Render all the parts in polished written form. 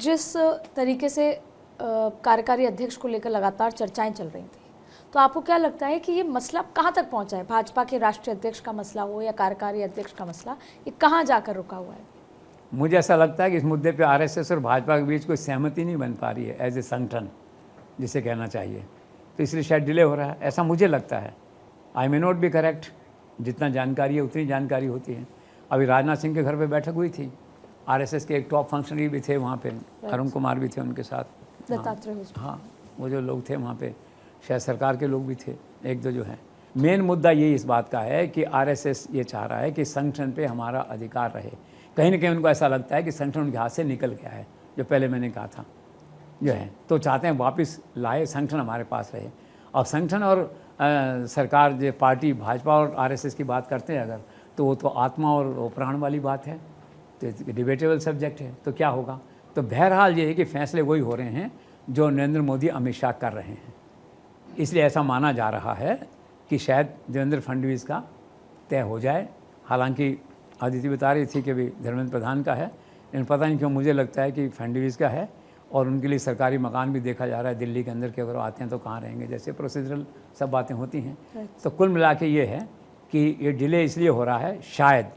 जिस तरीके से कार्यकारी अध्यक्ष को लेकर लगातार चर्चाएं चल रही थी, तो आपको क्या लगता है कि ये मसला कहाँ तक पहुँचा है? भाजपा के राष्ट्रीय अध्यक्ष का मसला हो या कार्यकारी अध्यक्ष का मसला, ये कहाँ जाकर रुका हुआ है? मुझे ऐसा लगता है कि इस मुद्दे पे आरएसएस और भाजपा के बीच कोई सहमति नहीं बन पा रही है एज ए संगठन, जिसे कहना चाहिए, तो इसलिए शायद डिले हो रहा है, ऐसा मुझे लगता है। आई मे नॉट बी करेक्ट, जितना जानकारी है उतनी जानकारी होती है। अभी राजनाथ सिंह के घर पे बैठक हुई थी, आरएसएस के एक टॉप फंक्शनरी भी थे वहाँ पे, अरुण कुमार भी थे उनके साथ। हाँ, वो जो लोग थे वहाँ पे, शायद सरकार के लोग भी थे, एक दो जो हैं। मेन मुद्दा ये इस बात का है कि आरएसएस ये चाह रहा है कि संगठन पे हमारा अधिकार रहे। कहीं ना कहीं उनको ऐसा लगता है कि संगठन उनके हाथ से निकल गया है, जो पहले मैंने कहा था जो है, तो चाहते हैं वापस लाए, संगठन हमारे पास रहे। और संगठन और सरकार जो पार्टी भाजपा और आरएसएस की बात करते हैं अगर, तो वो तो आत्मा और प्राण वाली बात है, तो डिबेटेबल सब्जेक्ट है। तो क्या होगा? तो बहरहाल ये है कि फैसले वही हो रहे हैं जो नरेंद्र मोदी अमित शाह कर रहे हैं। इसलिए ऐसा माना जा रहा है कि शायद देवेंद्र फडणवीस का तय हो जाए। हालांकि आदित्य बता रही थी कि भी धर्मेंद्र प्रधान का है, लेकिन पता नहीं क्यों मुझे लगता है कि फडणवीस का है। और उनके लिए सरकारी मकान भी देखा जा रहा है दिल्ली के अंदर के, अगर आते हैं तो कहाँ रहेंगे, जैसे प्रोसीजरल सब बातें होती हैं। तो कुल मिला के ये है कि ये डिले इसलिए हो रहा है शायद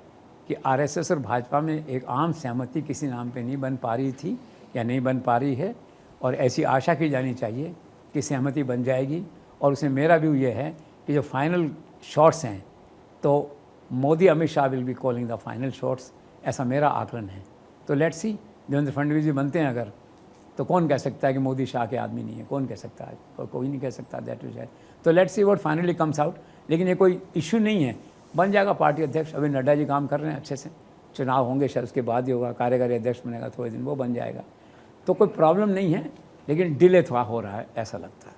कि आरएसएस और भाजपा में एक आम सहमति किसी नाम पे नहीं बन पा रही थी या नहीं बन पा रही है, और ऐसी आशा की जानी चाहिए कि सहमति बन जाएगी। और उसमें मेरा व्यू ये है कि जो फाइनल शॉट्स हैं, तो Modi Amit Shah will be calling the final shots, ऐसा मेरा आकलन है। तो लेट्स सी, देवेंद्र फडणवीस जी बनते हैं अगर, तो कौन कह सकता है कि मोदी शाह के आदमी नहीं है? कौन कह सकता है? कोई नहीं कह सकता दैट इज है। तो let's see what finally comes out. लेकिन ये कोई इशू नहीं है, बन जाएगा पार्टी अध्यक्ष। अभी नड्डा जी काम कर रहे हैं अच्छे से, चुनाव होंगे शायद उसके बाद ही होगा, कार्यकारी अध्यक्ष बनेगा थोड़े दिन, वो बन जाएगा। तो कोई प्रॉब्लम नहीं है, लेकिन डिले थोड़ा हो रहा है ऐसा लगता है।